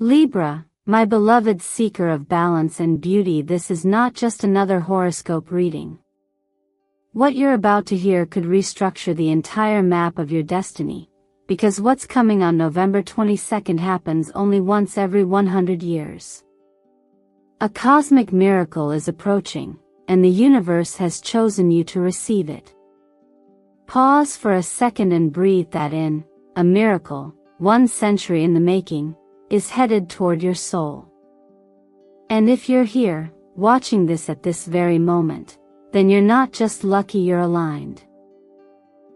Libra, my beloved seeker of balance and beauty, this is not just another horoscope reading. What you're about to hear could restructure the entire map of your destiny, because what's coming on November 22nd happens only once every 100 years. A cosmic miracle is approaching, and the universe has chosen you to receive it. Pause for a second and breathe that in. A miracle, 1 century in the making, is headed toward your soul. And if you're here, watching this at this very moment, then you're not just lucky, you're aligned.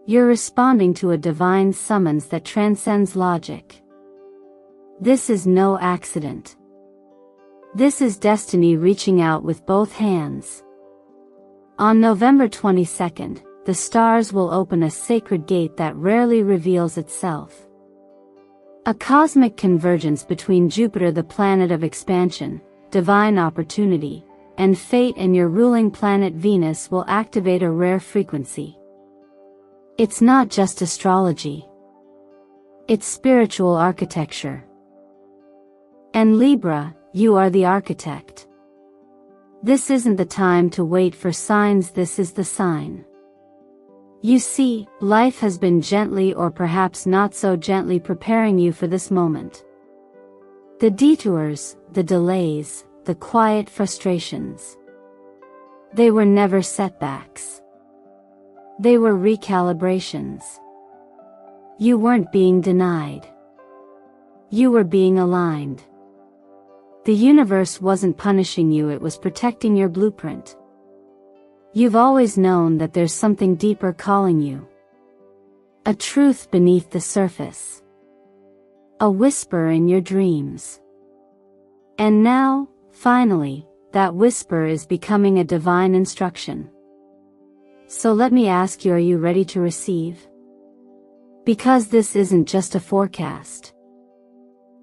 You're responding to a divine summons that transcends logic. This is no accident. This is destiny reaching out with both hands. On November 22nd, the stars will open a sacred gate that rarely reveals itself. A cosmic convergence between Jupiter, the planet of expansion, divine opportunity, and fate, and your ruling planet Venus will activate a rare frequency. It's not just astrology. It's spiritual architecture. And Libra, you are the architect. This isn't the time to wait for signs, this is the sign. You see, life has been gently, or perhaps not so gently, preparing you for this moment. The detours, the delays, the quiet frustrations. They were never setbacks. They were recalibrations. You weren't being denied. You were being aligned. The universe wasn't punishing you, it was protecting your blueprint. You've always known that there's something deeper calling you. A truth beneath the surface. A whisper in your dreams. And now, finally, that whisper is becoming a divine instruction. So let me ask you, are you ready to receive? Because this isn't just a forecast.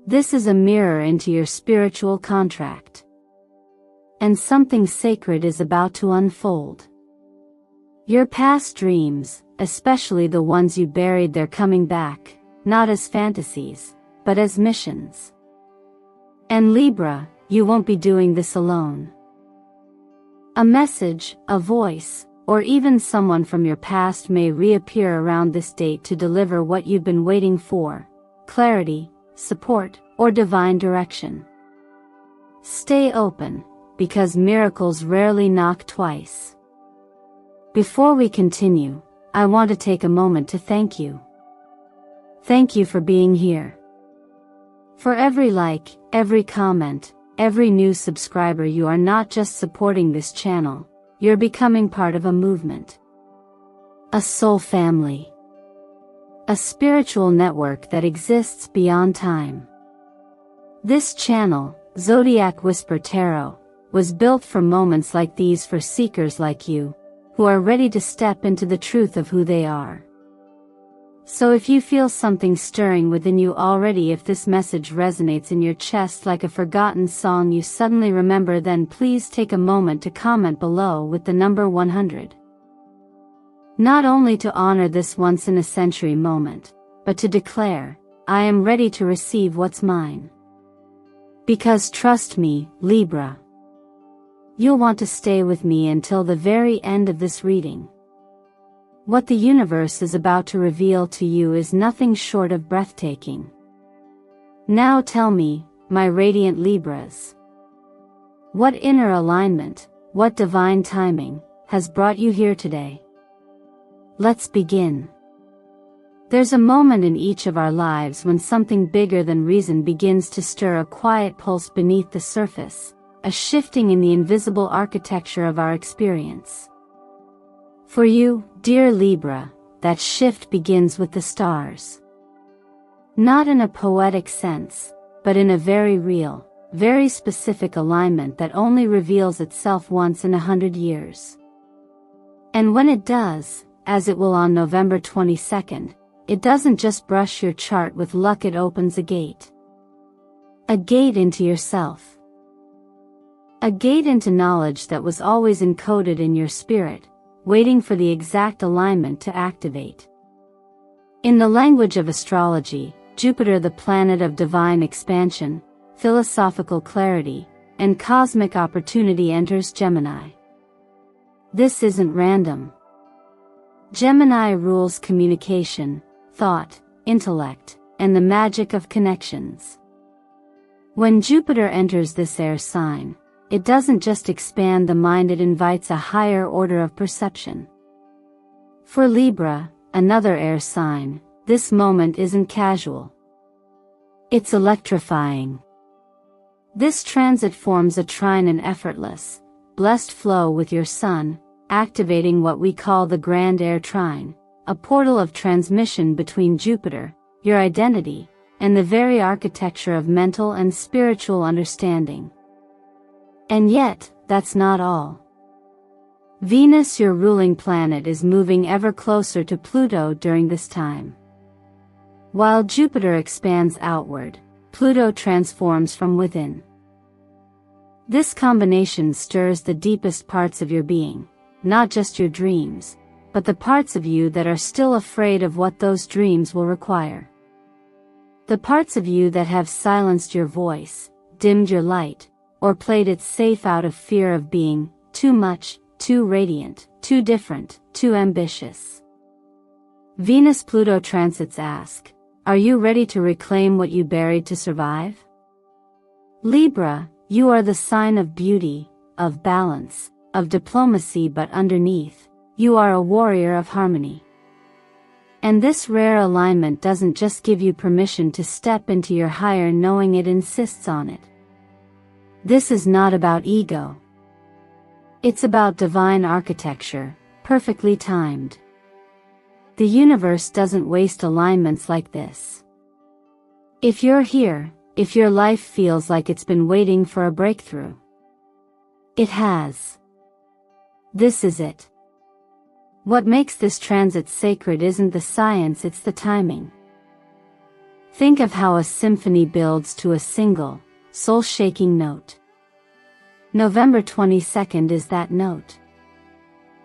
This is a mirror into your spiritual contract. And something sacred is about to unfold. Your past dreams, especially the ones you buried, they're coming back, not as fantasies, but as missions. And Libra, you won't be doing this alone. A message, a voice, or even someone from your past may reappear around this date to deliver what you've been waiting for: clarity, support, or divine direction. Stay open, because miracles rarely knock twice. Before we continue, I want to take a moment to thank you. Thank you for being here. For every like, every comment, every new subscriber, you are not just supporting this channel, you're becoming part of a movement. A soul family. A spiritual network that exists beyond time. This channel, Zodiac Whisper Tarot, was built for moments like these, for seekers like you, who are ready to step into the truth of who they are. So if you feel something stirring within you already, if this message resonates in your chest like a forgotten song you suddenly remember, then please take a moment to comment below with the number 100. Not only to honor this once-in-a-century moment, but to declare, I am ready to receive what's mine. Because trust me, Libra, you'll want to stay with me until the very end of this reading. What the universe is about to reveal to you is nothing short of breathtaking. Now tell me, my radiant Libras, what inner alignment, what divine timing, has brought you here today? Let's begin. There's a moment in each of our lives when something bigger than reason begins to stir, a quiet pulse beneath the surface, a shifting in the invisible architecture of our experience. For you, dear Libra, that shift begins with the stars. Not in a poetic sense, but in a very real, very specific alignment that only reveals itself once in 100 years. And when it does, as it will on November 22nd, it doesn't just brush your chart with luck, it opens a gate. A gate into yourself. A gate into knowledge that was always encoded in your spirit, waiting for the exact alignment to activate. In the language of astrology, Jupiter, the planet of divine expansion, philosophical clarity, and cosmic opportunity enters Gemini. This isn't random. Gemini rules communication, thought, intellect, and the magic of connections. When Jupiter enters this air sign, it doesn't just expand the mind, it invites a higher order of perception. For Libra, another air sign, this moment isn't casual. It's electrifying. This transit forms a trine and effortless, blessed flow with your Sun, activating what we call the Grand Air Trine, a portal of transmission between Jupiter, your identity, and the very architecture of mental and spiritual understanding. And yet, that's not all. Venus, your ruling planet, is moving ever closer to Pluto during this time. While Jupiter expands outward, Pluto transforms from within. This combination stirs the deepest parts of your being, not just your dreams, but the parts of you that are still afraid of what those dreams will require. The parts of you that have silenced your voice, dimmed your light, or played it safe out of fear of being too much, too radiant, too different, too ambitious. Venus-Pluto transits ask, are you ready to reclaim what you buried to survive? Libra, you are the sign of beauty, of balance, of diplomacy, but underneath, you are a warrior of harmony. And this rare alignment doesn't just give you permission to step into your higher knowing, it insists on it. This is not about ego. It's about divine architecture, perfectly timed. The universe doesn't waste alignments like this. If you're here, if your life feels like it's been waiting for a breakthrough, it has. This is it. What makes this transit sacred isn't the science, it's the timing. Think of how a symphony builds to a single, soul-shaking note. November 22nd is that note.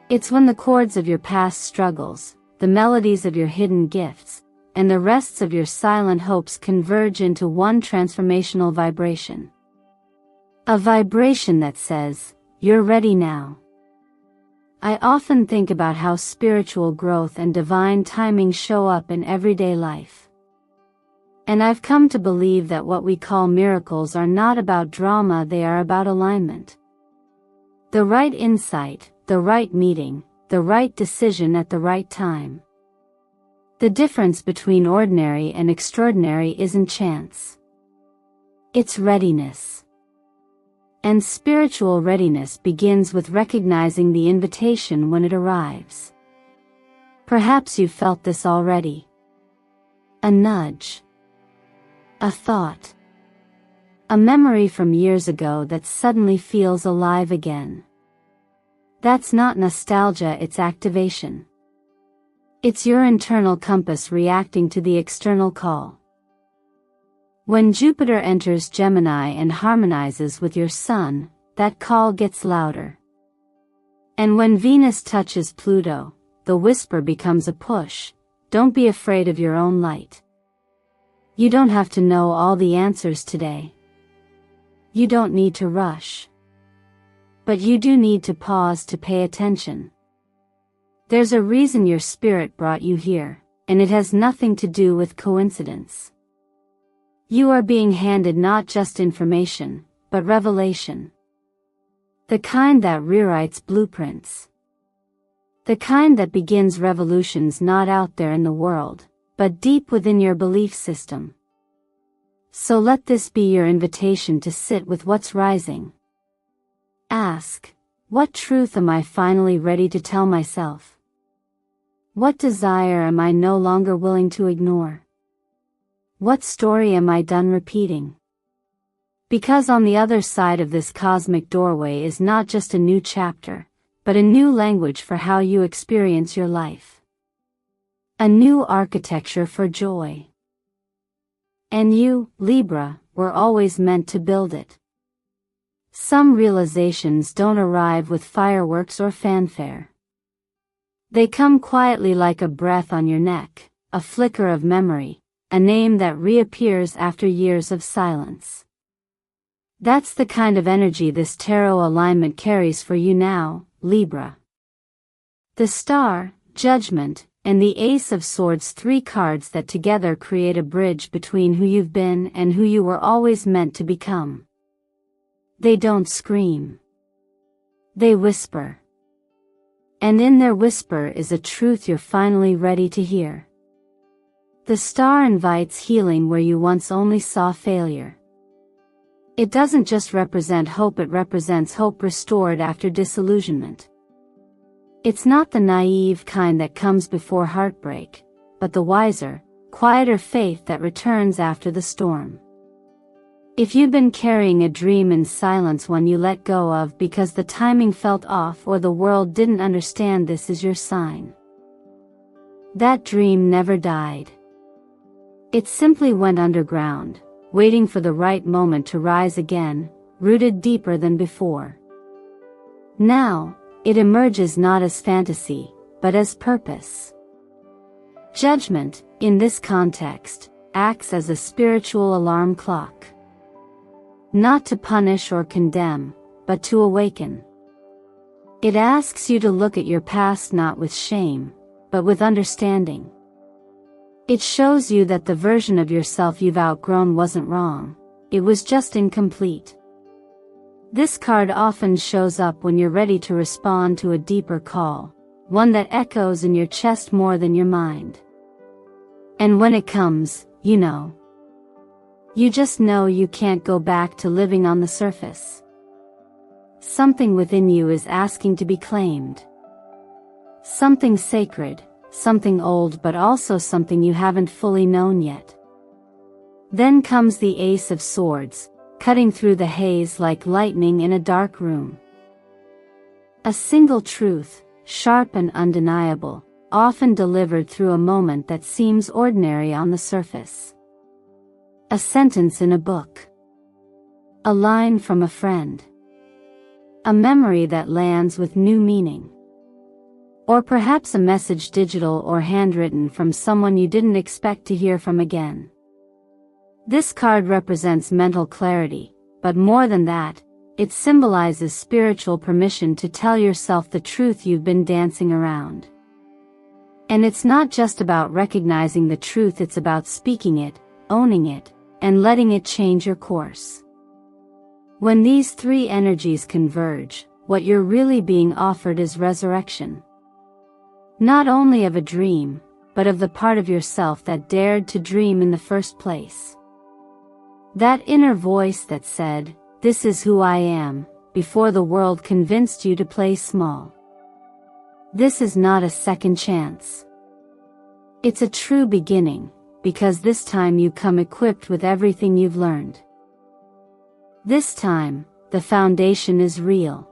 It's when the chords of your past struggles, the melodies of your hidden gifts, and the rests of your silent hopes converge into one transformational vibration. A vibration that says, you're ready now. I often think about how spiritual growth and divine timing show up in everyday life. And I've come to believe that what we call miracles are not about drama, they are about alignment. The right insight, the right meeting, the right decision at the right time. The difference between ordinary and extraordinary isn't chance. It's readiness. And spiritual readiness begins with recognizing the invitation when it arrives. Perhaps you've felt this already. A nudge. A thought. A memory from years ago that suddenly feels alive again. That's not nostalgia, it's activation. It's your internal compass reacting to the external call. When Jupiter enters Gemini and harmonizes with your Sun, that call gets louder. And when Venus touches Pluto, the whisper becomes a push. Don't be afraid of your own light. You don't have to know all the answers today. You don't need to rush. But you do need to pause to pay attention. There's a reason your spirit brought you here, and it has nothing to do with coincidence. You are being handed not just information, but revelation. The kind that rewrites blueprints. The kind that begins revolutions not out there in the world, but deep within your belief system. So let this be your invitation to sit with what's rising. Ask, what truth am I finally ready to tell myself? What desire am I no longer willing to ignore? What story am I done repeating? Because on the other side of this cosmic doorway is not just a new chapter, but a new language for how you experience your life. A new architecture for joy. And you, Libra, were always meant to build it. Some realizations don't arrive with fireworks or fanfare. They come quietly like a breath on your neck, a flicker of memory, a name that reappears after years of silence. That's the kind of energy this tarot alignment carries for you now, Libra. The Star, Judgment, and the Ace of Swords, three cards that together create a bridge between who you've been and who you were always meant to become. They don't scream. They whisper. And in their whisper is a truth you're finally ready to hear. The Star invites healing where you once only saw failure. It doesn't just represent hope, it represents hope restored after disillusionment. It's not the naive kind that comes before heartbreak, but the wiser, quieter faith that returns after the storm. If you've been carrying a dream in silence, one you let go of because the timing felt off or the world didn't understand, this is your sign. That dream never died. It simply went underground, waiting for the right moment to rise again, rooted deeper than before. Now, it emerges not as fantasy, but as purpose. Judgment, in this context, acts as a spiritual alarm clock. Not to punish or condemn, but to awaken. It asks you to look at your past not with shame, but with understanding. It shows you that the version of yourself you've outgrown wasn't wrong, it was just incomplete. This card often shows up when you're ready to respond to a deeper call, one that echoes in your chest more than your mind. And when it comes, you know. You just know you can't go back to living on the surface. Something within you is asking to be claimed. Something sacred, something old, but also something you haven't fully known yet. Then comes the Ace of Swords, cutting through the haze like lightning in a dark room. A single truth, sharp and undeniable, often delivered through a moment that seems ordinary on the surface. A sentence in a book. A line from a friend. A memory that lands with new meaning. Or perhaps a message, digital or handwritten, from someone you didn't expect to hear from again. This card represents mental clarity, but more than that, it symbolizes spiritual permission to tell yourself the truth you've been dancing around. And it's not just about recognizing the truth, it's about speaking it, owning it, and letting it change your course. When these three energies converge, what you're really being offered is resurrection. Not only of a dream, but of the part of yourself that dared to dream in the first place. That inner voice that said, "This is who I am," before the world convinced you to play small. This is not a second chance. It's a true beginning, because this time you come equipped with everything you've learned. This time, the foundation is real.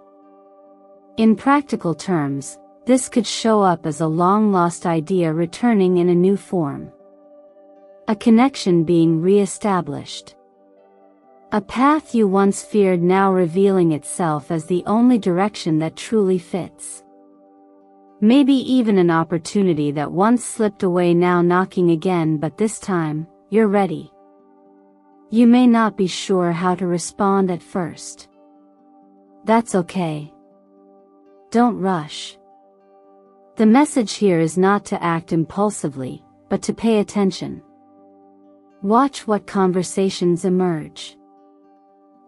In practical terms, this could show up as a long-lost idea returning in a new form. A connection being re-established. A path you once feared now revealing itself as the only direction that truly fits. Maybe even an opportunity that once slipped away now knocking again, but this time, you're ready. You may not be sure how to respond at first. That's okay. Don't rush. The message here is not to act impulsively, but to pay attention. Watch what conversations emerge.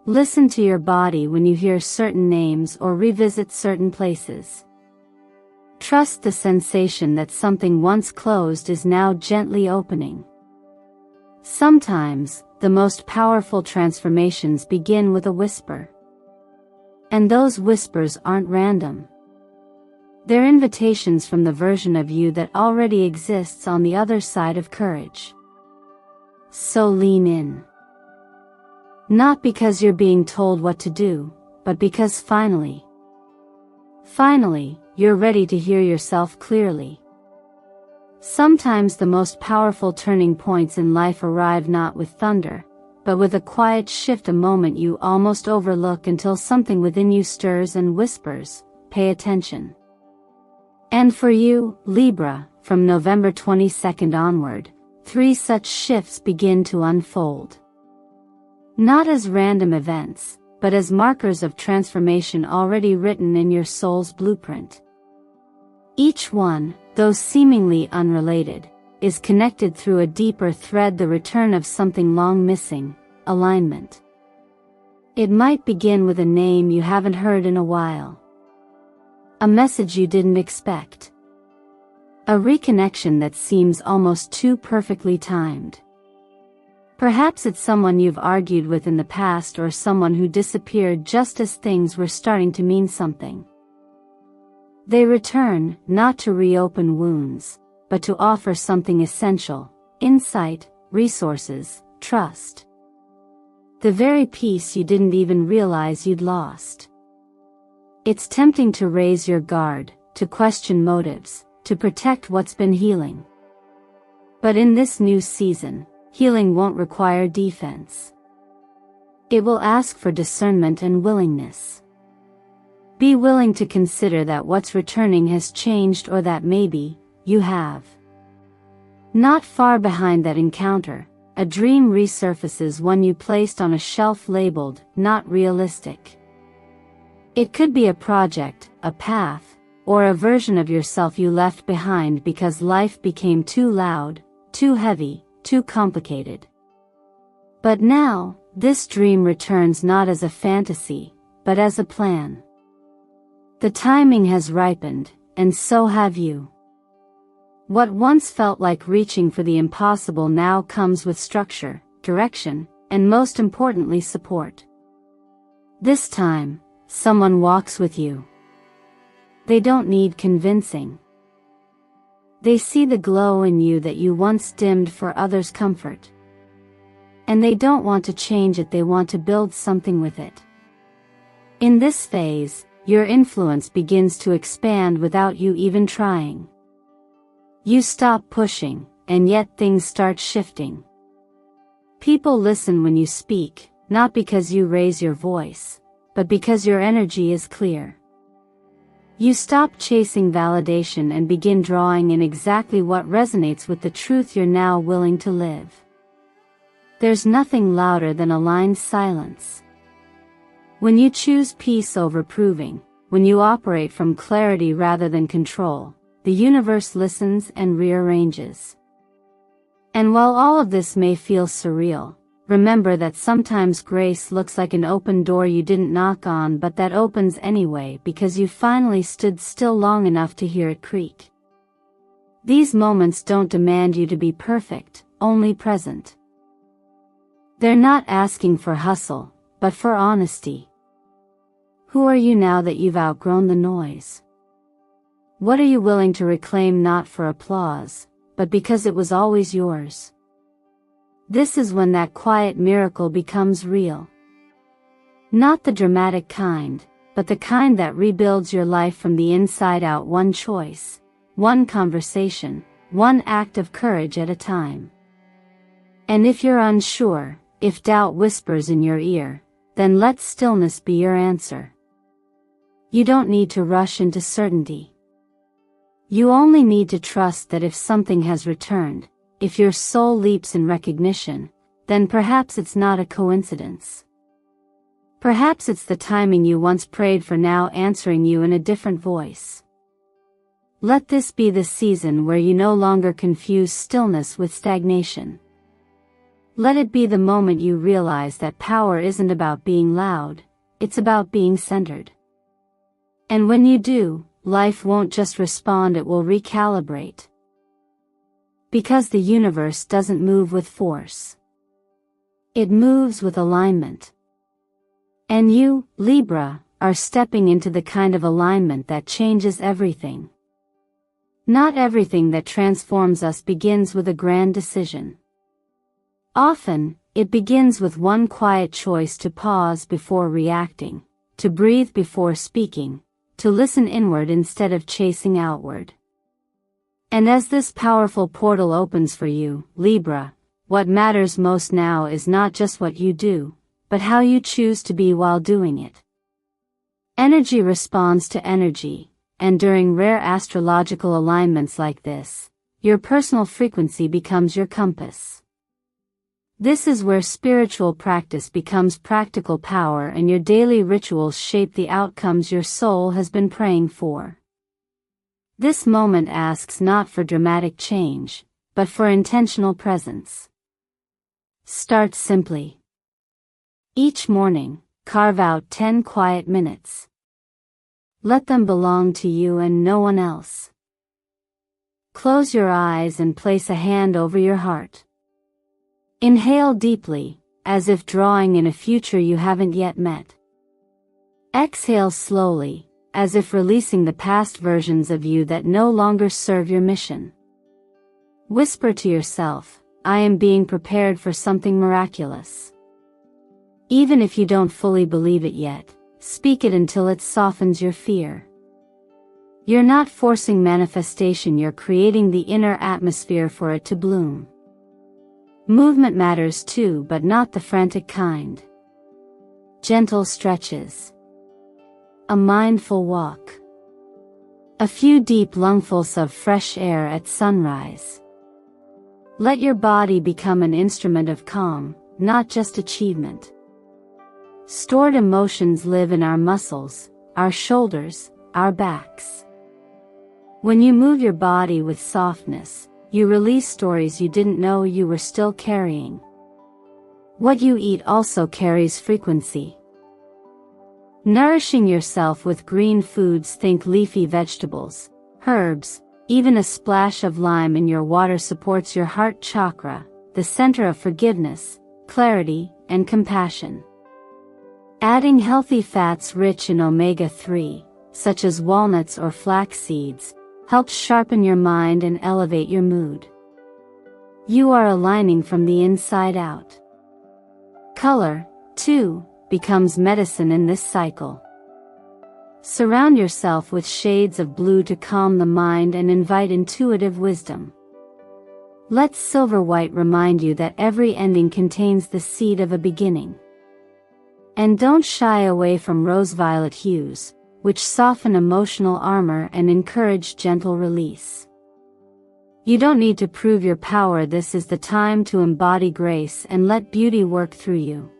Listen to your body when you hear certain names or revisit certain places. Trust the sensation that something once closed is now gently opening. Sometimes, the most powerful transformations begin with a whisper. And those whispers aren't random. They're invitations from the version of you that already exists on the other side of courage. So lean in. Not because you're being told what to do, but because finally, you're ready to hear yourself clearly. Sometimes the most powerful turning points in life arrive not with thunder, but with a quiet shift, a moment you almost overlook until something within you stirs and whispers, "Pay attention." And for you, Libra, from November 22nd onward, 3 such shifts begin to unfold. Not as random events, but as markers of transformation already written in your soul's blueprint. Each one, though seemingly unrelated, is connected through a deeper thread, the return of something long missing, alignment. It might begin with a name you haven't heard in a while. A message you didn't expect. A reconnection that seems almost too perfectly timed. Perhaps it's someone you've argued with in the past, or someone who disappeared just as things were starting to mean something. They return, not to reopen wounds, but to offer something essential: insight, resources, trust. The very piece you didn't even realize you'd lost. It's tempting to raise your guard, to question motives, to protect what's been healing. But in this new season, healing won't require defense. It will ask for discernment and willingness. Be willing to consider that what's returning has changed, or that maybe, you have. Not far behind that encounter, a dream resurfaces, one you placed on a shelf labeled, not realistic. It could be a project, a path, or a version of yourself you left behind because life became too loud, too heavy, too complicated. But now, this dream returns not as a fantasy, but as a plan. The timing has ripened, and so have you. What once felt like reaching for the impossible now comes with structure, direction, and most importantly, support. This time, someone walks with you. They don't need convincing. They see the glow in you that you once dimmed for others' comfort. And they don't want to change it, they want to build something with it. In this phase, your influence begins to expand without you even trying. You stop pushing, and yet things start shifting. People listen when you speak, not because you raise your voice, but because your energy is clear. You stop chasing validation and begin drawing in exactly what resonates with the truth you're now willing to live. There's nothing louder than aligned silence. When you choose peace over proving, when you operate from clarity rather than control, the universe listens and rearranges. And while all of this may feel surreal, remember that sometimes grace looks like an open door you didn't knock on, but that opens anyway because you finally stood still long enough to hear it creak. These moments don't demand you to be perfect, only present. They're not asking for hustle, but for honesty. Who are you now that you've outgrown the noise? What are you willing to reclaim, not for applause, but because it was always yours? This is when that quiet miracle becomes real. Not the dramatic kind, but the kind that rebuilds your life from the inside out, one choice, one conversation, one act of courage at a time. And if you're unsure, if doubt whispers in your ear, then let stillness be your answer. You don't need to rush into certainty. You only need to trust that if something has returned, if your soul leaps in recognition, then perhaps it's not a coincidence. Perhaps it's the timing you once prayed for now answering you in a different voice. Let this be the season where you no longer confuse stillness with stagnation. Let it be the moment you realize that power isn't about being loud, it's about being centered. And when you do, life won't just respond, it will recalibrate. Because the universe doesn't move with force. It moves with alignment. And you, Libra, are stepping into the kind of alignment that changes everything. Not everything that transforms us begins with a grand decision. Often, it begins with one quiet choice to pause before reacting, to breathe before speaking, to listen inward instead of chasing outward. And as this powerful portal opens for you, Libra, what matters most now is not just what you do, but how you choose to be while doing it. Energy responds to energy, and during rare astrological alignments like this, your personal frequency becomes your compass. This is where spiritual practice becomes practical power and your daily rituals shape the outcomes your soul has been praying for. This moment asks not for dramatic change, but for intentional presence. Start simply. Each morning, carve out 10 quiet minutes. Let them belong to you and no one else. Close your eyes and place a hand over your heart. Inhale deeply, as if drawing in a future you haven't yet met. Exhale slowly, as if releasing the past versions of you that no longer serve your mission. Whisper to yourself, I am being prepared for something miraculous. Even if you don't fully believe it yet, speak it until it softens your fear. You're not forcing manifestation, you're creating the inner atmosphere for it to bloom. Movement matters too, but not the frantic kind. Gentle stretches. A mindful walk. A few deep lungfuls of fresh air at sunrise. Let your body become an instrument of calm, not just achievement. Stored emotions live in our muscles, our shoulders, our backs. When you move your body with softness, you release stories you didn't know you were still carrying. What you eat also carries frequency. Nourishing yourself with green foods, think leafy vegetables, herbs, even a splash of lime in your water supports your heart chakra, the center of forgiveness, clarity, and compassion. Adding healthy fats rich in omega-3, such as walnuts or flax seeds, helps sharpen your mind and elevate your mood. You are aligning from the inside out. Color, too, becomes medicine in this cycle. Surround yourself with shades of blue to calm the mind and invite intuitive wisdom. Let silver white remind you that every ending contains the seed of a beginning. And don't shy away from rose violet hues, which soften emotional armor and encourage gentle release. You don't need to prove your power, this is the time to embody grace and let beauty work through you.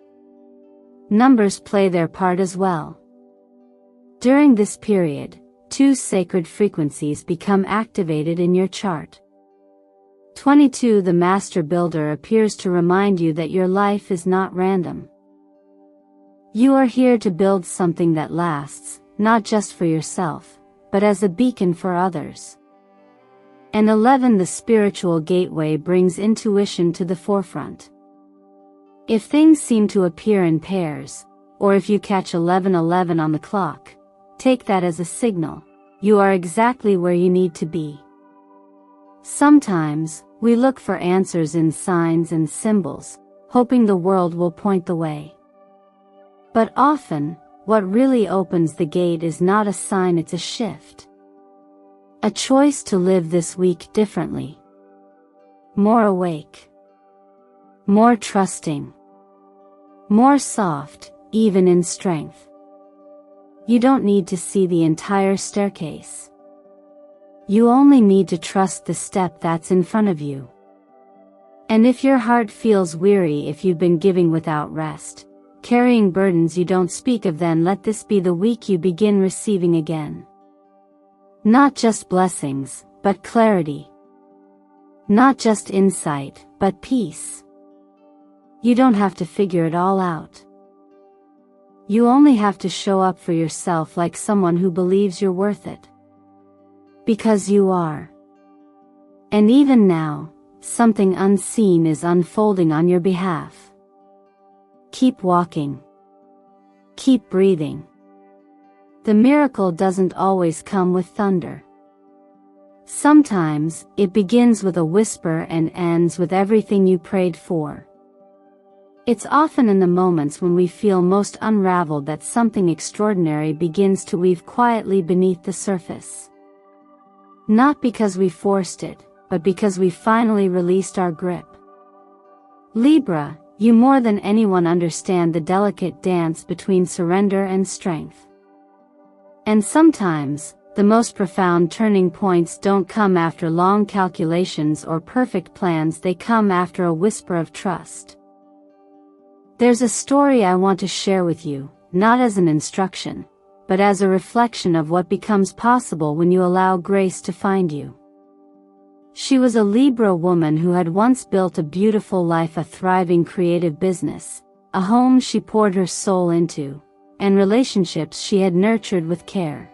Numbers play their part as well. During this period, 2 sacred frequencies become activated in your chart. 22, the Master Builder, appears to remind you that your life is not random. You are here to build something that lasts, not just for yourself, but as a beacon for others. And 11, the Spiritual Gateway, brings intuition to the forefront. If things seem to appear in pairs, or if you catch 11:11 on the clock, take that as a signal. You are exactly where you need to be. Sometimes, we look for answers in signs and symbols, hoping the world will point the way. But often, what really opens the gate is not a sign, it's a shift. A choice to live this week differently. More awake. More trusting. More soft, even in strength. You don't need to see the entire staircase. You only need to trust the step that's in front of you. And if your heart feels weary, if you've been giving without rest, carrying burdens you don't speak of, then let this be the week you begin receiving again. Not just blessings, but clarity. Not just insight, but peace. You don't have to figure it all out. You only have to show up for yourself like someone who believes you're worth it. Because you are. And even now, something unseen is unfolding on your behalf. Keep walking. Keep breathing. The miracle doesn't always come with thunder. Sometimes, it begins with a whisper and ends with everything you prayed for. It's often in the moments when we feel most unraveled that something extraordinary begins to weave quietly beneath the surface. Not because we forced it, but because we finally released our grip. Libra, you more than anyone understand the delicate dance between surrender and strength. And sometimes, the most profound turning points don't come after long calculations or perfect plans, they come after a whisper of trust. There's a story I want to share with you, not as an instruction, but as a reflection of what becomes possible when you allow grace to find you. She was a Libra woman who had once built a beautiful life, a thriving creative business, a home she poured her soul into, and relationships she had nurtured with care.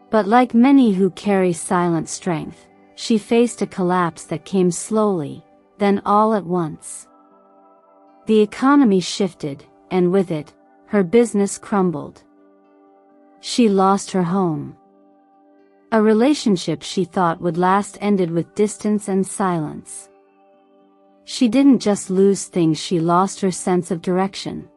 But like many who carry silent strength, she faced a collapse that came slowly, then all at once. The economy shifted, and with it, her business crumbled. She lost her home. A relationship she thought would last ended with distance and silence. She didn't just lose things, she lost her sense of direction.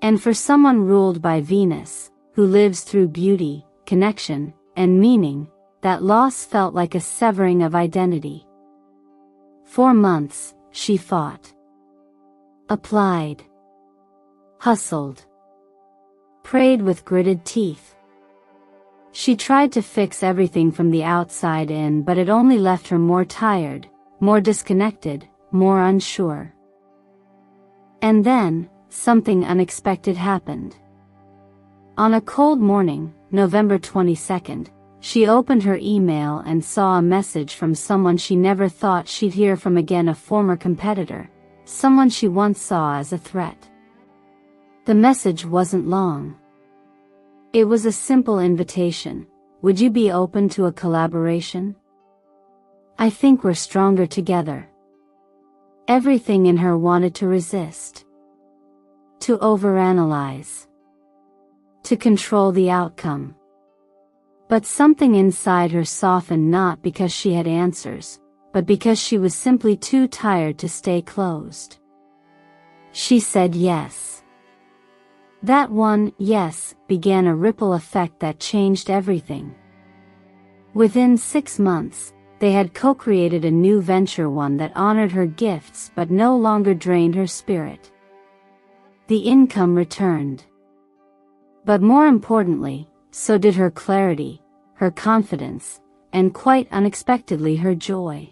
And for someone ruled by Venus, who lives through beauty, connection, and meaning, that loss felt like a severing of identity. For months, she fought. Applied. Hustled. Prayed with gritted teeth. She tried to fix everything from the outside in, but it only left her more tired, more disconnected, more unsure. And then, something unexpected happened. On a cold morning, November 22nd, she opened her email and saw a message from someone she never thought she'd hear from again, a former competitor, someone she once saw as a threat. The message wasn't long. It was a simple invitation. Would you be open to a collaboration? I think we're stronger together. Everything in her wanted to resist. To overanalyze. To control the outcome. But something inside her softened, not because she had answers, but because she was simply too tired to stay closed. She said yes. That one yes began a ripple effect that changed everything. Within 6 months, they had co-created a new venture, one that honored her gifts but no longer drained her spirit. The income returned. But more importantly, so did her clarity, her confidence, and quite unexpectedly her joy.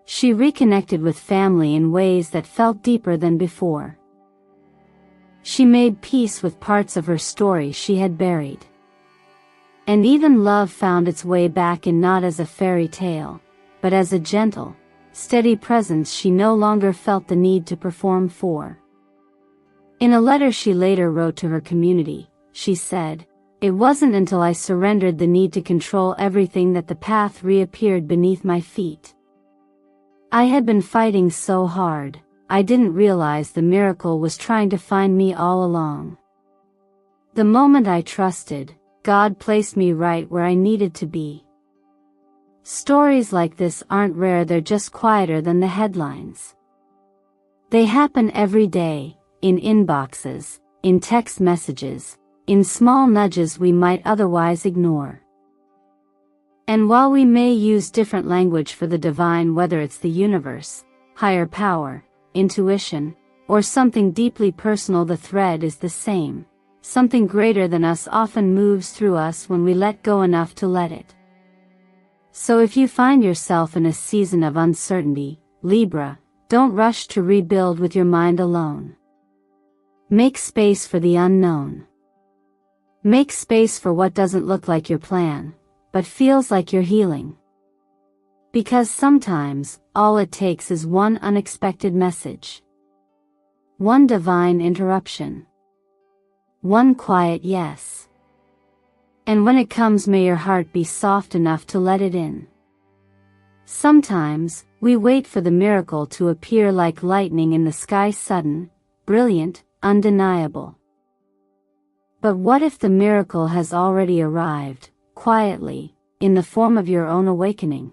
She reconnected with family in ways that felt deeper than before. She made peace with parts of her story she had buried. And even love found its way back in, not as a fairy tale, but as a gentle, steady presence she no longer felt the need to perform for. In a letter she later wrote to her community, she said, "It wasn't until I surrendered the need to control everything that the path reappeared beneath my feet. I had been fighting so hard, I didn't realize the miracle was trying to find me all along. The moment I trusted, God placed me right where I needed to be." Stories like this aren't rare, they're just quieter than the headlines. They happen every day, in inboxes, in text messages, in small nudges we might otherwise ignore. And while we may use different language for the divine, whether it's the universe, higher power, intuition, or something deeply personal, the thread is the same. Something greater than us often moves through us when we let go enough to let it. So if you find yourself in a season of uncertainty, Libra, don't rush to rebuild with your mind alone. Make space for the unknown. Make space for what doesn't look like your plan, but feels like you're healing. Because sometimes, all it takes is one unexpected message. One divine interruption. One quiet yes. And when it comes, may your heart be soft enough to let it in. Sometimes, we wait for the miracle to appear like lightning in the sky, sudden, brilliant, undeniable. But what if the miracle has already arrived, quietly, in the form of your own awakening?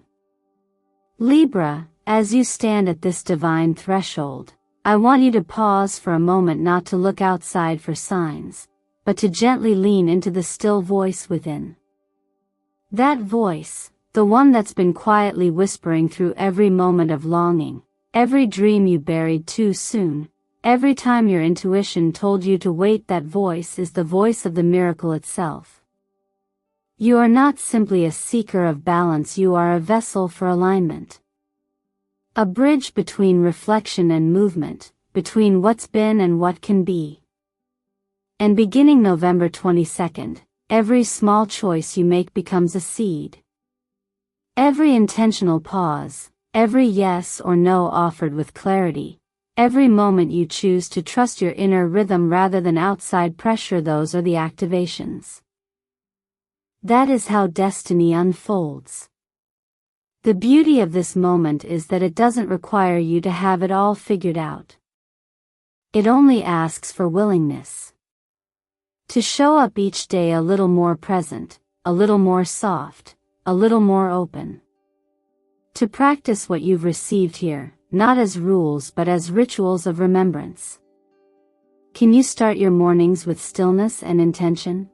Libra, as you stand at this divine threshold, I want you to pause for a moment, not to look outside for signs, but to gently lean into the still voice within. That voice, the one that's been quietly whispering through every moment of longing, every dream you buried too soon, every time your intuition told you to wait, that voice is the voice of the miracle itself. You are not simply a seeker of balance, you are a vessel for alignment. A bridge between reflection and movement, between what's been and what can be. And beginning November 22nd, every small choice you make becomes a seed. Every intentional pause, every yes or no offered with clarity, every moment you choose to trust your inner rhythm rather than outside pressure, those are the activations. That is how destiny unfolds. The beauty of this moment is that it doesn't require you to have it all figured out. It only asks for willingness. To show up each day a little more present, a little more soft, a little more open. To practice what you've received here, not as rules but as rituals of remembrance. Can you start your mornings with stillness and intention?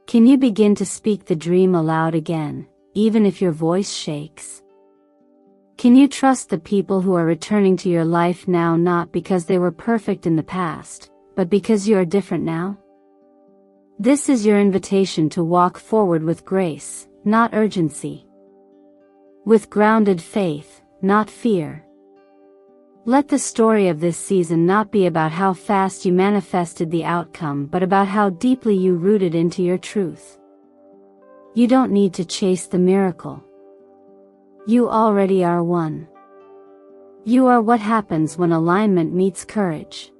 Can you begin to speak the dream aloud again, even if your voice shakes? Can you trust the people who are returning to your life now, not because they were perfect in the past, but because you are different now? This is your invitation to walk forward with grace, not urgency. With grounded faith, not fear. Let the story of this season not be about how fast you manifested the outcome, but about how deeply you rooted into your truth. You don't need to chase the miracle. You already are one. You are what happens when alignment meets courage.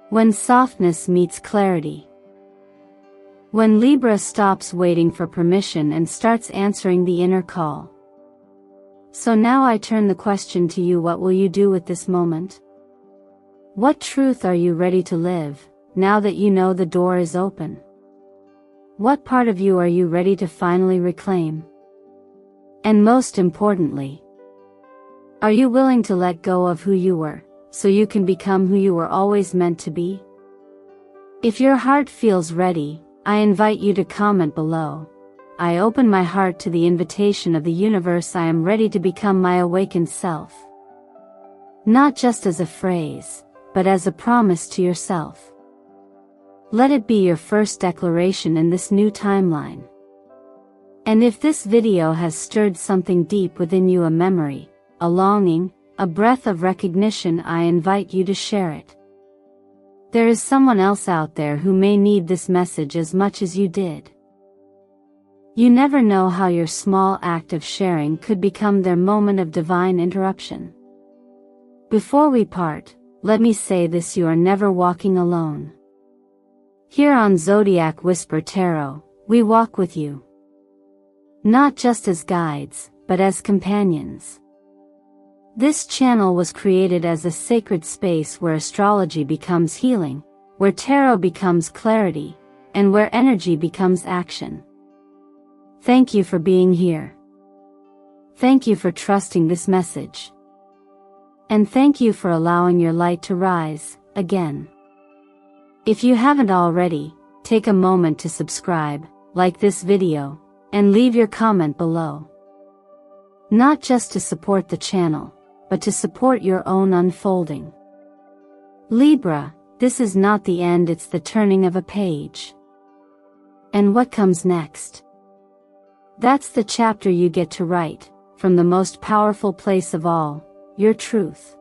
When softness meets clarity. When Libra stops waiting for permission and starts answering the inner call. So now I turn the question to you: what will you do with this moment? What truth are you ready to live, now that you know the door is open? What part of you are you ready to finally reclaim? And most importantly, are you willing to let go of who you were, so you can become who you were always meant to be? If your heart feels ready, I invite you to comment below. I open my heart to the invitation of the universe. I am ready to become my awakened self. Not just as a phrase, but as a promise to yourself. Let it be your first declaration in this new timeline. And if this video has stirred something deep within you, a memory, a longing, a breath of recognition, I invite you to share it. There is someone else out there who may need this message as much as you did. You never know how your small act of sharing could become their moment of divine interruption. Before we part, let me say this: you are never walking alone. Here on Zodiac Whisper Tarot, we walk with you. Not just as guides, but as companions. This channel was created as a sacred space where astrology becomes healing, where tarot becomes clarity, and where energy becomes action. Thank you for being here. Thank you for trusting this message. And thank you for allowing your light to rise, again. If you haven't already, take a moment to subscribe, like this video, and leave your comment below. Not just to support the channel, but to support your own unfolding. Libra, this is not the end, it's the turning of a page. And what comes next? That's the chapter you get to write, from the most powerful place of all, your truth.